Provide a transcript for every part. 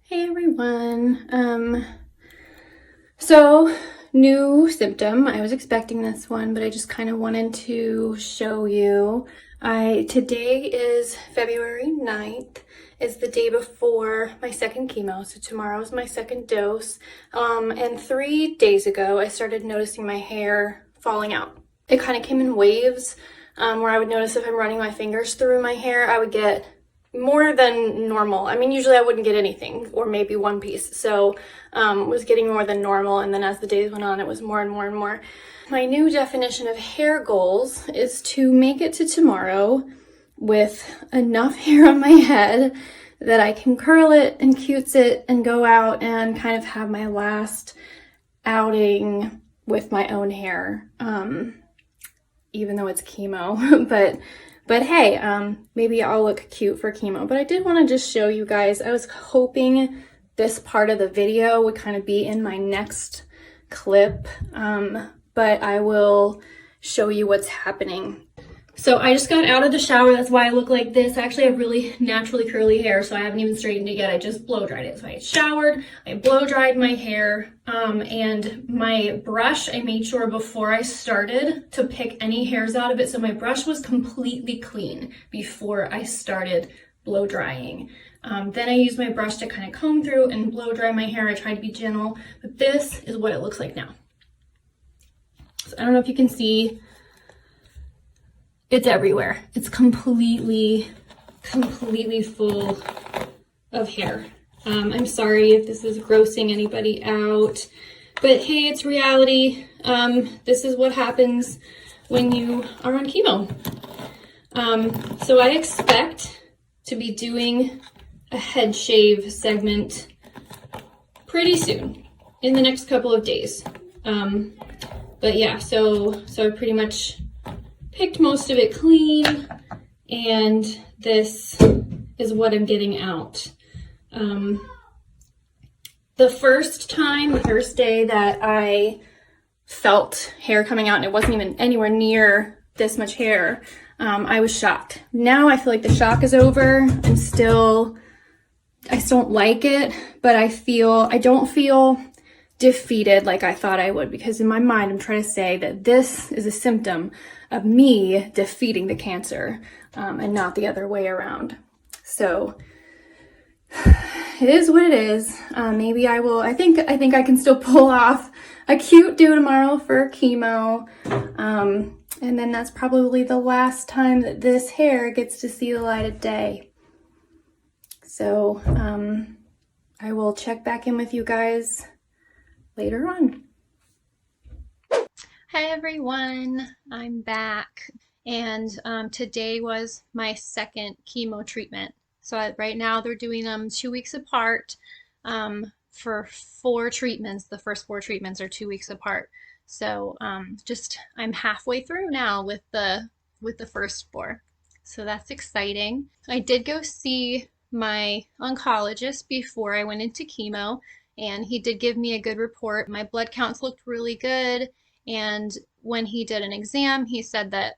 Hey everyone. So new symptom. I was expecting this one, but I just kind of wanted to show you. Today is February 9th. Is the day before my second chemo. So tomorrow is my second dose. And 3 days ago, I started noticing my hair falling out. It kind of came in waves, where I would notice if I'm running my fingers through my hair, I would get more than normal. I mean, usually I wouldn't get anything, or maybe one piece. So was getting more than normal, and then as the days went on, it was more and more and more. My new definition of hair goals is to make it to tomorrow with enough hair on my head that I can curl it and cutes it and go out and kind of have my last outing with my own hair, even though it's chemo. But hey, maybe I'll look cute for chemo. But I did want to just show you guys, I was hoping this part of the video would kind of be in my next clip, but I will show you what's happening. So I just got out of the shower, that's why I look like this. I actually have really naturally curly hair, so I haven't even straightened it yet. I just blow dried it. So I showered, I blow dried my hair, and my brush, I made sure before I started to pick any hairs out of it. So my brush was completely clean before I started blow drying. Then I used my brush to kind of comb through and blow dry my hair. I tried to be gentle, but this is what it looks like now. So I don't know if you can see, it's everywhere. It's completely full of hair. I'm sorry if this is grossing anybody out, but hey, it's reality. This is what happens when you are on chemo. So I expect to be doing a head shave segment pretty soon, in the next couple of days. But yeah, so I pretty much picked most of it clean, and this is what I'm getting out. The first day that I felt hair coming out, and it wasn't even anywhere near this much hair, I was shocked. Now I feel like the shock is over. I still don't like it, but I don't feel defeated like I thought I would, because in my mind I'm trying to say that this is a symptom of me defeating the cancer, and not the other way around. So it is what it is. Maybe I think I can still pull off a cute do tomorrow for chemo, and then that's probably the last time that this hair gets to see the light of day. So I will check back in with you guys later on. Hi everyone, I'm back, and today was my second chemo treatment. So right now they're doing them 2 weeks apart, for 4 treatments. The first 4 treatments are 2 weeks apart. So I'm halfway through now with the first 4. So that's exciting. I did go see my oncologist before I went into chemo, and he did give me a good report. My blood counts looked really good, and when he did an exam, he said that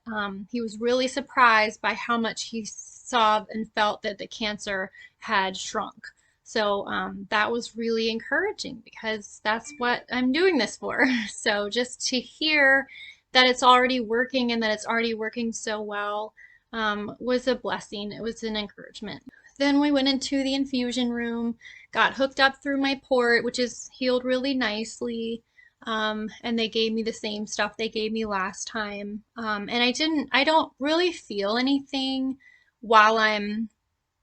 he was really surprised by how much he saw and felt that the cancer had shrunk. So that was really encouraging, because that's what I'm doing this for. So just to hear that it's already working, and that it's already working so well, was a blessing. It was an encouragement. Then we went into the infusion room, got hooked up through my port, which is healed really nicely. And they gave me the same stuff they gave me last time. And I don't really feel anything while I'm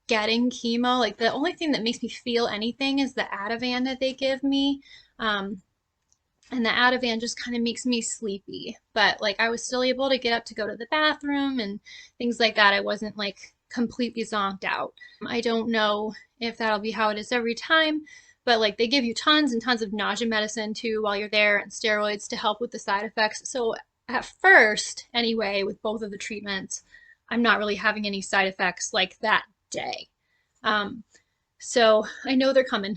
getting chemo. Like, the only thing that makes me feel anything is the Ativan that they give me. And the Ativan just kind of makes me sleepy. But like, I was still able to get up to go to the bathroom and things like that. I wasn't like completely zonked out. I don't know if that'll be how it is every time, but like, they give you tons and tons of nausea medicine too while you're there, and steroids to help with the side effects. So at first, anyway, with both of the treatments, I'm not really having any side effects like that day. So I know they're coming.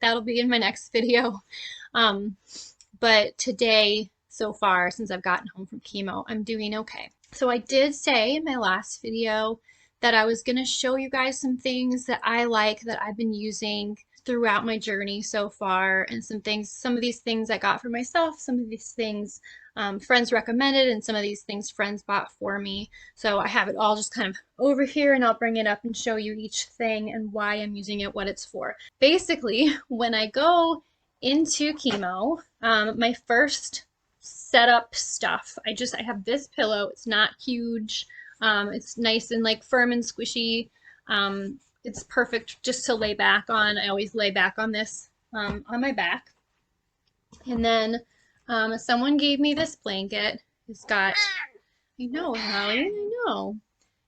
That'll be in my next video. But today, so far, since I've gotten home from chemo, I'm doing okay. So I did say in my last video that I was going to show you guys some things that I like, that I've been using throughout my journey so far, and some of these things I got for myself, some of these things friends recommended, and some of these things friends bought for me. So I have it all just kind of over here, and I'll bring it up and show you each thing and why I'm using it, what it's for. Basically, when I go into chemo, my first setup stuff, I have this pillow. It's not huge. It's nice and like firm and squishy. It's perfect just to lay back on. I always lay back on this on my back. And then someone gave me this blanket. It's got, I know, Hallie, I know.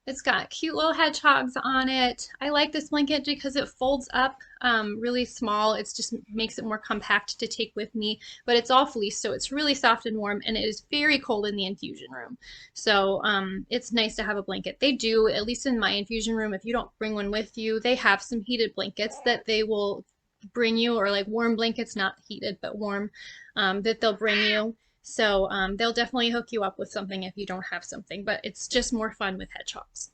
It's got cute little hedgehogs on it. I like this blanket because it folds up really small. It just makes it more compact to take with me, but it's all fleece, so it's really soft and warm, and it is very cold in the infusion room. So it's nice to have a blanket. They do, at least in my infusion room, if you don't bring one with you, they have some heated blankets that they will bring you, or like warm blankets, not heated, but warm, that they'll bring you. So they'll definitely hook you up with something if you don't have something, but it's just more fun with hedgehogs.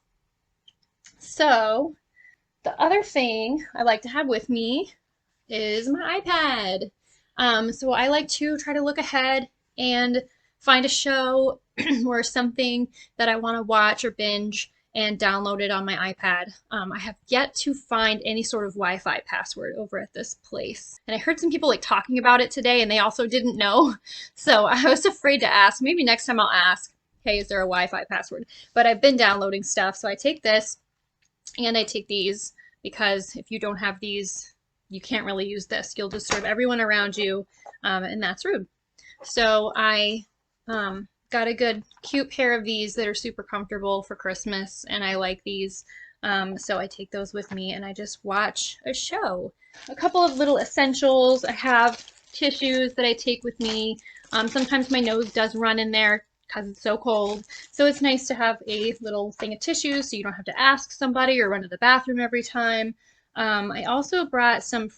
So the other thing I like to have with me is my iPad. So I like to try to look ahead and find a show or something that I want to watch or binge and download it on my iPad. I have yet to find any sort of Wi-Fi password over at this place. And I heard some people like talking about it today, and they also didn't know. So I was afraid to ask. Maybe next time I'll ask, hey, is there a Wi-Fi password? But I've been downloading stuff. So I take this and I take these, because if you don't have these, you can't really use this. You'll disturb everyone around you, and that's rude. So I got a good, cute pair of these that are super comfortable for Christmas, and I like these. So I take those with me and I just watch a show. A couple of little essentials. I have tissues that I take with me. Sometimes my nose does run in there because it's so cold. So it's nice to have a little thing of tissues so you don't have to ask somebody or run to the bathroom every time. I also brought some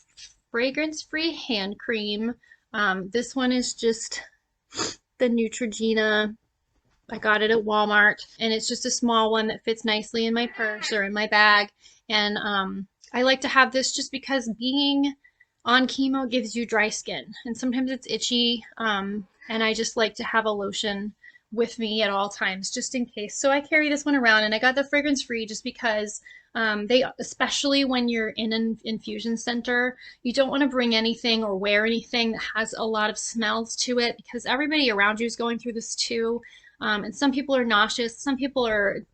fragrance-free hand cream. This one is just the Neutrogena. I got it at Walmart, and it's just a small one that fits nicely in my purse or in my bag. And I like to have this just because being on chemo gives you dry skin, and sometimes it's itchy, and I just like to have a lotion with me at all times just in case. So I carry this one around, and I got the fragrance free just because especially when you're in an infusion center, you don't want to bring anything or wear anything that has a lot of smells to it, because everybody around you is going through this too. And some people are nauseous. Some people are,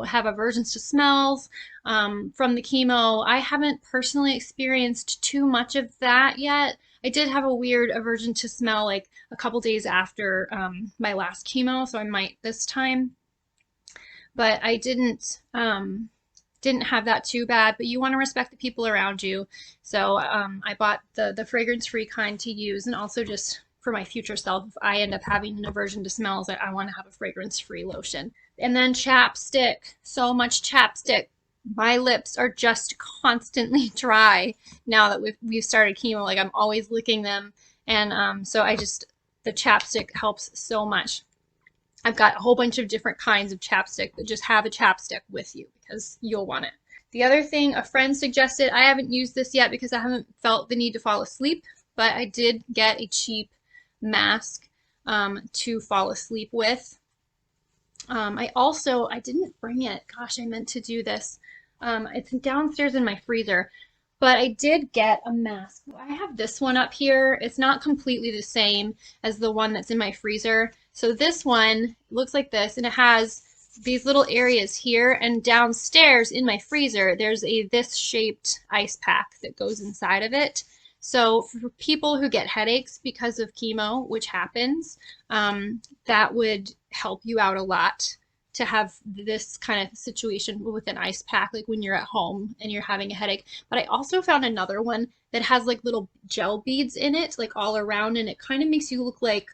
have aversions to smells from the chemo. I haven't personally experienced too much of that yet. I did have a weird aversion to smell like a couple days after my last chemo, so I might this time. But I didn't have that too bad. But you want to respect the people around you. So I bought the fragrance-free kind to use, and also just for my future self, if I end up having an aversion to smells, I want to have a fragrance-free lotion. And then chapstick. So much chapstick. My lips are just constantly dry now that we've started chemo. Like, I'm always licking them, and so the chapstick helps so much. I've got a whole bunch of different kinds of chapstick, but just have a chapstick with you because you'll want it. The other thing a friend suggested, I haven't used this yet because I haven't felt the need to fall asleep, but I did get a cheap mask to fall asleep with. I didn't bring it. Gosh, I meant to do this. It's downstairs in my freezer, but I did get a mask. I have this one up here. It's not completely the same as the one that's in my freezer. So this one looks like this, and it has these little areas here, and downstairs in my freezer, there's this shaped ice pack that goes inside of it. So for people who get headaches because of chemo, which happens, that would help you out a lot to have this kind of situation with an ice pack, like when you're at home and you're having a headache. But I also found another one that has like little gel beads in it, like all around, and it kind of makes you look like,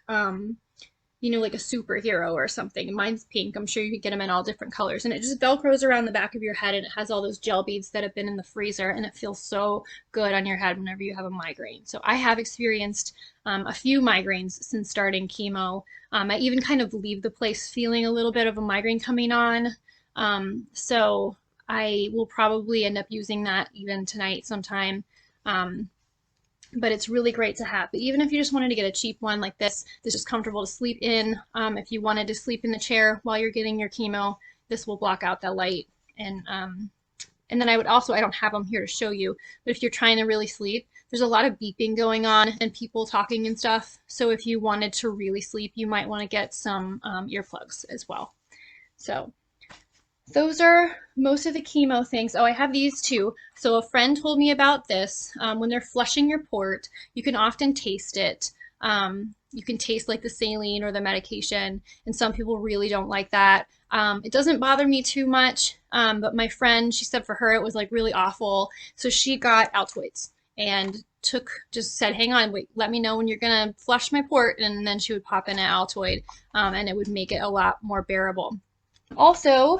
like a superhero or something. Mine's pink. I'm sure you could get them in all different colors. And it just velcros around the back of your head, and it has all those gel beads that have been in the freezer, and it feels so good on your head whenever you have a migraine. So I have experienced a few migraines since starting chemo. I even kind of leave the place feeling a little bit of a migraine coming on. So I will probably end up using that even tonight sometime. But it's really great to have. But even if you just wanted to get a cheap one like this is comfortable to sleep in. If you wanted to sleep in the chair while you're getting your chemo, this will block out the light. And then I don't have them here to show you, but if you're trying to really sleep, there's a lot of beeping going on and people talking and stuff. So if you wanted to really sleep, you might want to get some earplugs as well. So those are most of the chemo things. Oh, I have these too. So a friend told me about this. When they're flushing your port, you can often taste it. You can taste like the saline or the medication, and some people really don't like that. It doesn't bother me too much, but my friend, she said for her it was like really awful. So she got Altoids and just said, hang on, wait, let me know when you're gonna flush my port, and then she would pop in an Altoid, and it would make it a lot more bearable. Also,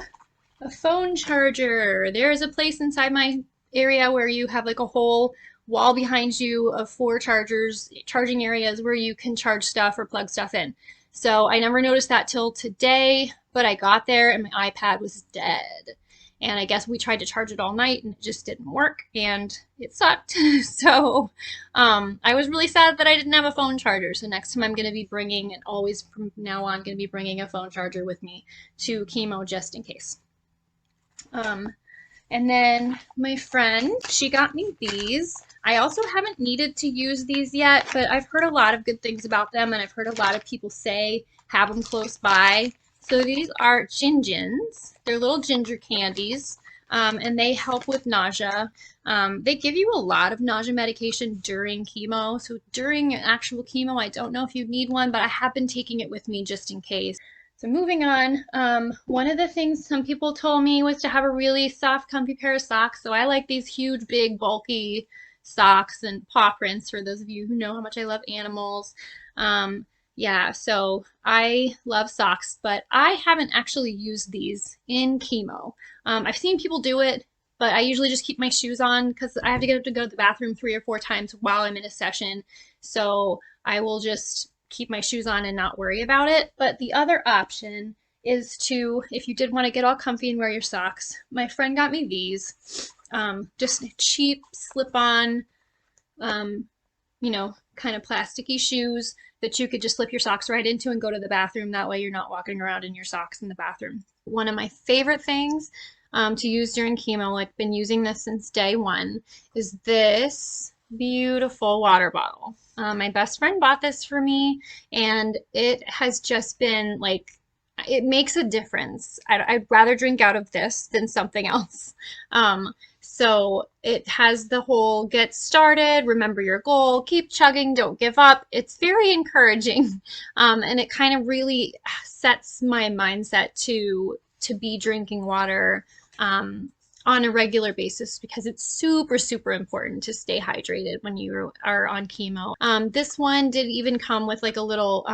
a phone charger. There's a place inside my area where you have like a whole wall behind you of 4 charging areas where you can charge stuff or plug stuff in. So I never noticed that till today, but I got there and my iPad was dead. And I guess we tried to charge it all night and it just didn't work and it sucked. So I was really sad that I didn't have a phone charger. So next time I'm going to be bringing, and always from now on, going to be bringing a phone charger with me to chemo just in case. And then my friend, she got me these. I also haven't needed to use these yet, but I've heard a lot of good things about them, and I've heard a lot of people say have them close by. So these are Gingins. They're little ginger candies, and they help with nausea. They give you a lot of nausea medication during chemo. So during actual chemo, I don't know if you need one, but I have been taking it with me just in case. So moving on, one of the things some people told me was to have a really soft, comfy pair of socks. So I like these huge, big, bulky socks and paw prints for those of you who know how much I love animals. Yeah, so I love socks, but I haven't actually used these in chemo. I've seen people do it, but I usually just keep my shoes on because I have to get up to go to the bathroom 3 or 4 times while I'm in a session. So I will just keep my shoes on and not worry about it. But the other option is to, if you did want to get all comfy and wear your socks, my friend got me these. Just cheap slip-on, kind of plasticky shoes that you could just slip your socks right into and go to the bathroom. That way you're not walking around in your socks in the bathroom. One of my favorite things to use during chemo, I've been using this since day one, is this beautiful water bottle. My best friend bought this for me, and it has just been like, it makes a difference. I'd rather drink out of this than something else. So it has the whole get started, remember your goal, keep chugging, don't give up. It's very encouraging. And it kind of really sets my mindset to be drinking water on a regular basis because it's super, super important to stay hydrated when you are on chemo. This one did even come with like a little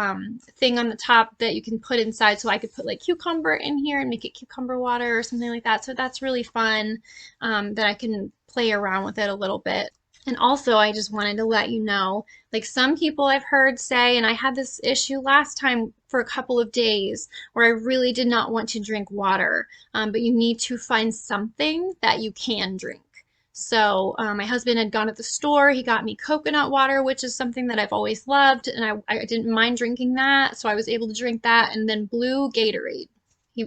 thing on the top that you can put inside, so I could put like cucumber in here and make it cucumber water or something like that. So that's really fun that I can play around with it a little bit. And also, I just wanted to let you know, like some people I've heard say, and I had this issue last time for a couple of days where I really did not want to drink water, but you need to find something that you can drink. So my husband had gone to the store, he got me coconut water, which is something that I've always loved, and I didn't mind drinking that, so I was able to drink that, and then blue Gatorade.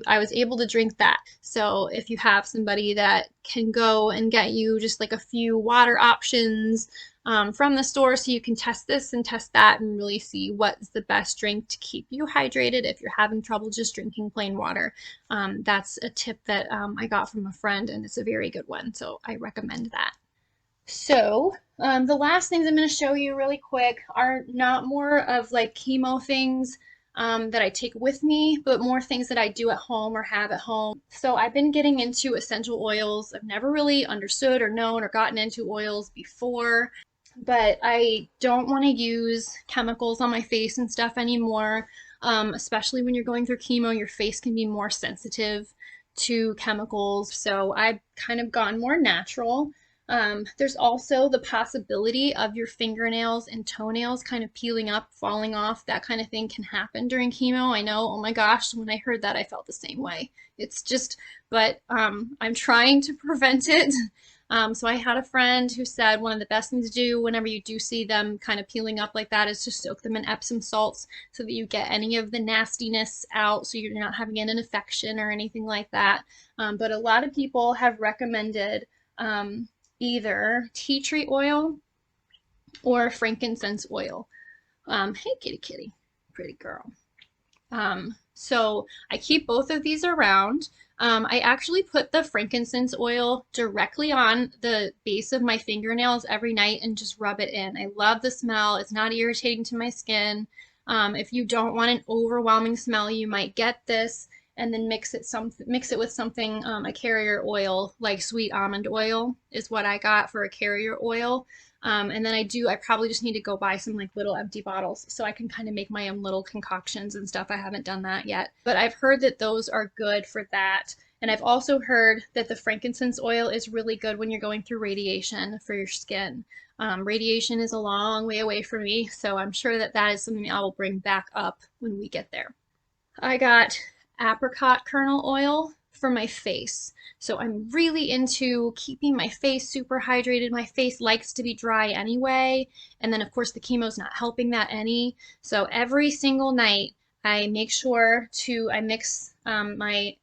I was able to drink that. So if you have somebody that can go and get you just like a few water options from the store, so you can test this and test that and really see what's the best drink to keep you hydrated if you're having trouble just drinking plain water. That's a tip that I got from a friend, and it's a very good one, so I recommend that. So the last things I'm going to show you really quick are not more of like chemo things that I take with me, but more things that I do at home or have at home. So I've been getting into essential oils. I've never really understood or known or gotten into oils before, but I don't want to use chemicals on my face and stuff anymore, especially when you're going through chemo. Your face can be more sensitive to chemicals, so I've kind of gone more natural. There's also the possibility of your fingernails and toenails kind of peeling up, falling off. That kind of thing can happen during chemo. I know, oh my gosh, when I heard that, I felt the same way. It's just, but I'm trying to prevent it. So I had a friend who said one of the best things to do whenever you do see them kind of peeling up like that is to soak them in Epsom salts so that you get any of the nastiness out so you're not having an infection or anything like that. But a lot of people have recommended either tea tree oil or frankincense oil. Hey, kitty, kitty, pretty girl. So I keep both of these around. I actually put the frankincense oil directly on the base of my fingernails every night and just rub it in. I love the smell. It's not irritating to my skin. If you don't want an overwhelming smell, you might get this and then mix it with something, a carrier oil like sweet almond oil is what I got for a carrier oil. And then I probably just need to go buy some like little empty bottles so I can kind of make my own little concoctions and stuff. I haven't done that yet, but I've heard that those are good for that. And I've also heard that the frankincense oil is really good when you're going through radiation for your skin. Radiation is a long way away from me, so I'm sure that that is something I will bring back up when we get there. I got apricot kernel oil for my face. So I'm really into keeping my face super hydrated. My face likes to be dry anyway. And then, of course, the chemo's not helping that any. So every single night, I make sure I mix my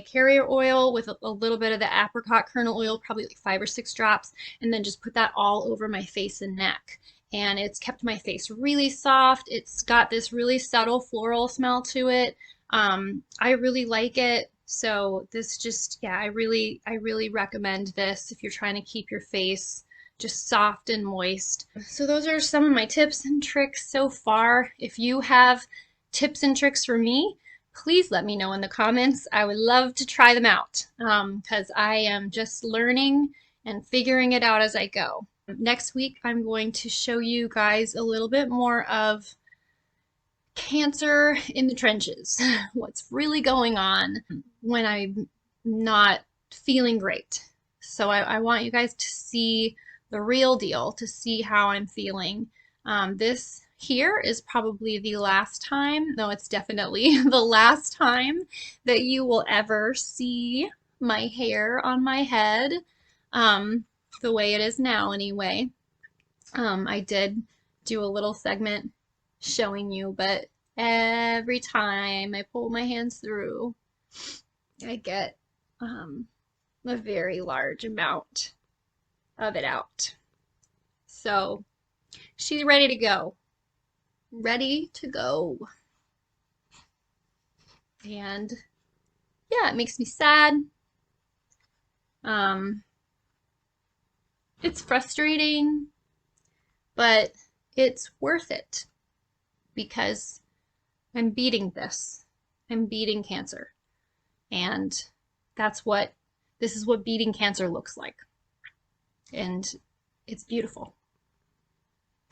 carrier oil with a little bit of the apricot kernel oil, probably like 5 or 6 drops, and then just put that all over my face and neck. And it's kept my face really soft. It's got this really subtle floral smell to it. I really like it. So this just, yeah, I really recommend this if you're trying to keep your face just soft and moist. So those are some of my tips and tricks so far. If you have tips and tricks for me, please let me know in the comments. I would love to try them out because I am just learning and figuring it out as I go. Next week, I'm going to show you guys a little bit more of cancer in the trenches, what's really going on when I'm not feeling great. So I want you guys to see the real deal, to see how I'm feeling. This here is probably the last time, no, it's definitely the last time that you will ever see my hair on my head, the way it is now anyway. I did do a little segment showing you, but every time I pull my hands through, I get a very large amount of it out. So she's ready to go. Ready to go. And yeah, it makes me sad. Um, it's frustrating, but it's worth it because I'm beating this. I'm beating cancer. And this is what beating cancer looks like. And it's beautiful.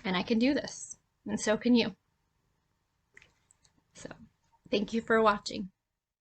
And I can do this. And so can you. So thank you for watching.